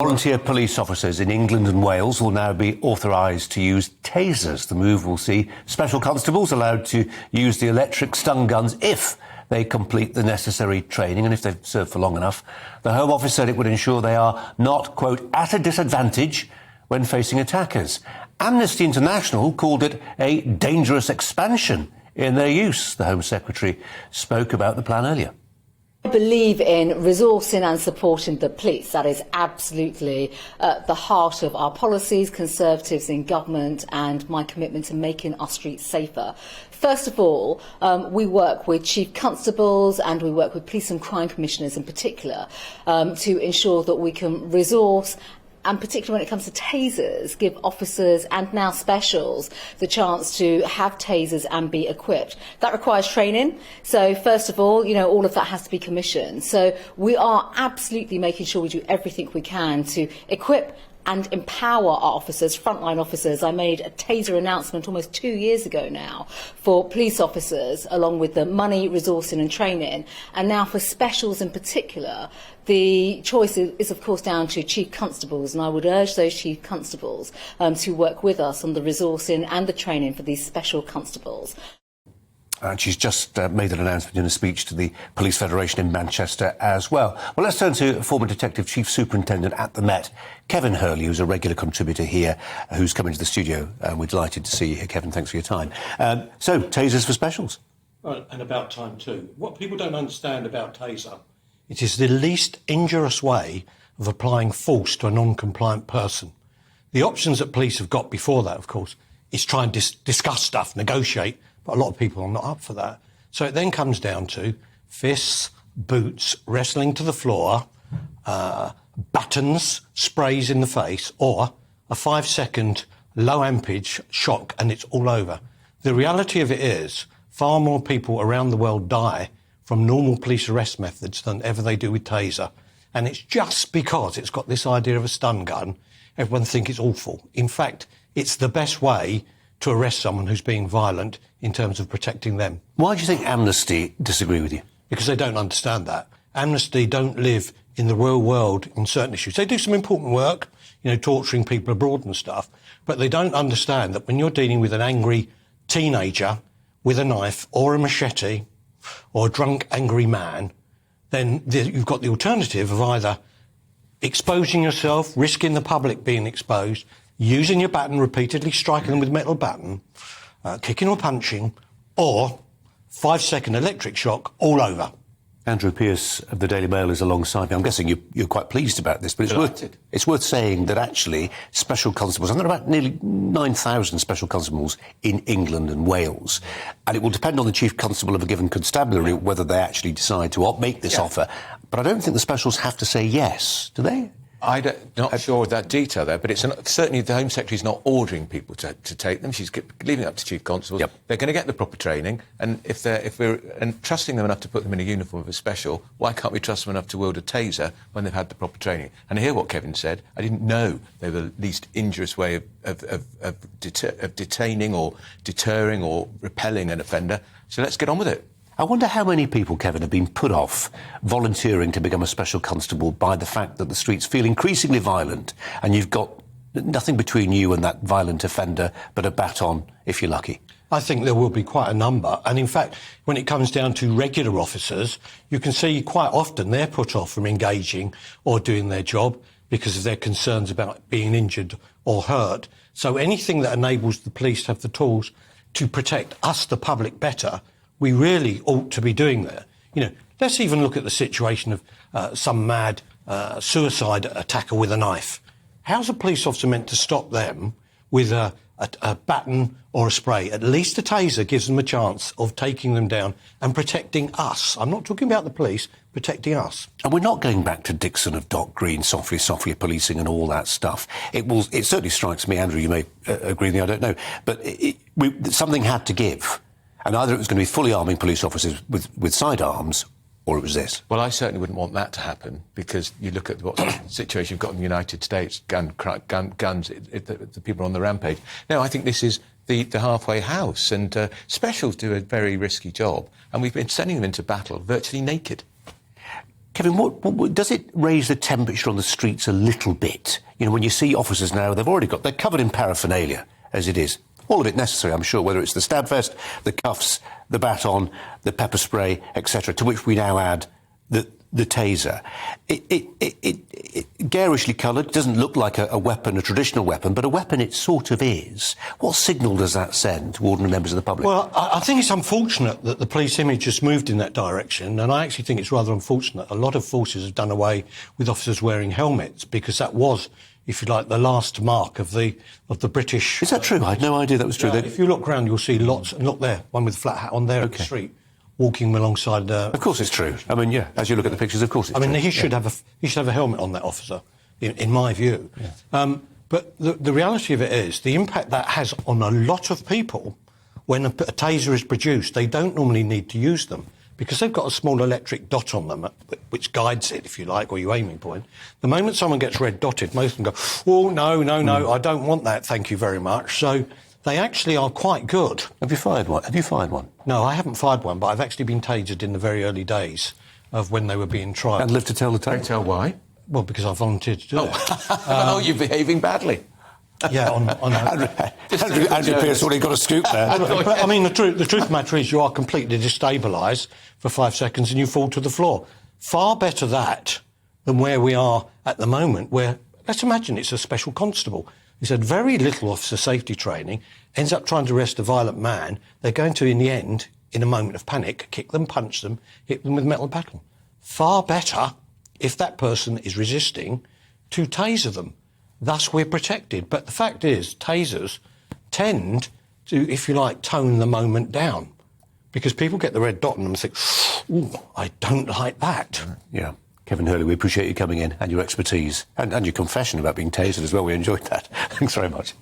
Volunteer police officers in England and Wales will now be authorised to use tasers. The move will see special constables allowed to use the electric stun guns if they complete the necessary training and if they've served for long enough. The Home Office said it would ensure they are not, quote, at a disadvantage when facing attackers. Amnesty International called it a dangerous expansion in their use. The Home Secretary spoke about the plan earlier. I believe in resourcing and supporting the police. That is absolutely at the heart of our policies, Conservatives in government, and my commitment to making our streets safer. First of all, we work with chief constables and we work with police and crime commissioners in particular to ensure that we can resource, and particularly when it comes to tasers, give officers and now specials the chance to have tasers and be equipped. That requires training. So first of all, all of that has to be commissioned. So we are absolutely making sure we do everything we can to equip and empower our officers, frontline officers. I made a taser announcement almost 2 years ago now for police officers, along with the money, resourcing and training. And now for specials in particular, the choice is of course down to chief constables, and I would urge those chief constables to work with us on the resourcing and the training for these special constables. And she's just made an announcement in a speech to the Police Federation in Manchester as well. Well, let's turn to former Detective Chief Superintendent at the Met, Kevin Hurley, who's a regular contributor here, who's come into the studio. We're delighted to see you here, Kevin. Thanks for your time. So, tasers for specials. Well, and about time too. What people don't understand about taser, it is the least injurious way of applying force to a non-compliant person. The options that police have got before that, of course, is try and discuss stuff, negotiate. But a lot of people are not up for that. So it then comes down to fists, boots, wrestling to the floor, battens, sprays in the face, or a 5-second low ampage shock and it's all over. The reality of it is far more people around the world die from normal police arrest methods than ever they do with taser. And it's just because it's got this idea of a stun gun, everyone thinks it's awful. In fact, it's the best way to arrest someone who's being violent in terms of protecting them. Why do you think Amnesty disagree with you? Because they don't understand that. Amnesty don't live in the real world on certain issues. They do some important work, torturing people abroad and stuff, but they don't understand that when you're dealing with an angry teenager with a knife or a machete or a drunk, angry man, then you've got the alternative of either exposing yourself, risking the public being exposed, using your baton, repeatedly striking them with a metal baton, kicking or punching, or 5-second electric shock all over. Andrew Pearce of the Daily Mail is alongside me. I'm guessing you're quite pleased about this, but it's worth saying that actually special constables, and there are about nearly 9,000 special constables in England and Wales, and it will depend on the chief constable of a given constabulary whether they actually decide to make this offer. But I don't think the specials have to say yes, do they? I'm not sure of that detail there, but it's certainly the Home Secretary's not ordering people to take them. She's leaving it up to chief constables. Yep. They're going to get the proper training, and if we're trusting them enough to put them in a uniform of a special, why can't we trust them enough to wield a taser when they've had the proper training? And I hear what Kevin said. I didn't know they were the least injurious way of detaining or deterring or repelling an offender. So let's get on with it. I wonder how many people, Kevin, have been put off volunteering to become a special constable by the fact that the streets feel increasingly violent and you've got nothing between you and that violent offender but a baton, if you're lucky. I think there will be quite a number. And in fact, when it comes down to regular officers, you can see quite often they're put off from engaging or doing their job because of their concerns about being injured or hurt. So anything that enables the police to have the tools to protect us, the public, better, we really ought to be doing that. Let's even look at the situation of some mad suicide attacker with a knife. How's a police officer meant to stop them with a baton or a spray? At least a taser gives them a chance of taking them down and protecting us. I'm not talking about the police, protecting us. And we're not going back to Dixon of Dock Green, softly policing and all that stuff. It certainly strikes me, Andrew, you may agree with me, I don't know, but something had to give. And either it was going to be fully arming police officers with sidearms, or it was this. Well, I certainly wouldn't want that to happen, because you look at what situation you've got in the United States, guns, the people on the rampage. No, I think this is the halfway house, and specials do a very risky job, and we've been sending them into battle virtually naked. Kevin, what does it raise the temperature on the streets a little bit? You know, when you see officers now, they're covered in paraphernalia, as it is. All of it necessary, I'm sure, whether it's the stab vest, the cuffs, the baton, the pepper spray, etc., to which we now add the taser. It garishly coloured, doesn't look like a weapon, a traditional weapon, but a weapon it sort of is. What signal does that send to ordinary members of the public? Well, I think it's unfortunate that the police image has moved in that direction, and I actually think it's rather unfortunate. A lot of forces have done away with officers wearing helmets, because that was, if you like, the last mark of the British. Is that true? I had no idea that was true. Yeah, if you look around, you'll see lots, and look there, one with a flat hat on there at the street, walking alongside. Of course, it's true. I mean, yeah, as you look at the pictures, of course, it's true. I mean, he should have a helmet on, that officer, in my view. Yeah. But the reality of it is the impact that has on a lot of people. When a taser is produced, they don't normally need to use them, because they've got a small electric dot on them, which guides it, if you like, or your aiming point. The moment someone gets red dotted, most of them go, oh, no, I don't want that, thank you very much. So they actually are quite good. Have you fired one? No, I haven't fired one, but I've actually been tasered in the very early days of when they were being tried. And live to tell the tale? Don't tell why. Well, because I volunteered to do it. Oh, you're behaving badly. Yeah, on Andrew Pearce already got a scoop there. I mean, the truth of the matter is you are completely destabilised for 5 seconds and you fall to the floor. Far better that than where we are at the moment, where, let's imagine it's a special constable who's had very little officer safety training, ends up trying to arrest a violent man. They're going to, in the end, in a moment of panic, kick them, punch them, hit them with metal baton. Far better, if that person is resisting, to taser them. Thus, we're protected. But the fact is, tasers tend to, if you like, tone the moment down, because people get the red dot on them and think, ooh, I don't like that. Yeah. Kevin Hurley, we appreciate you coming in and your expertise and your confession about being tasered as well. We enjoyed that. Thanks very much.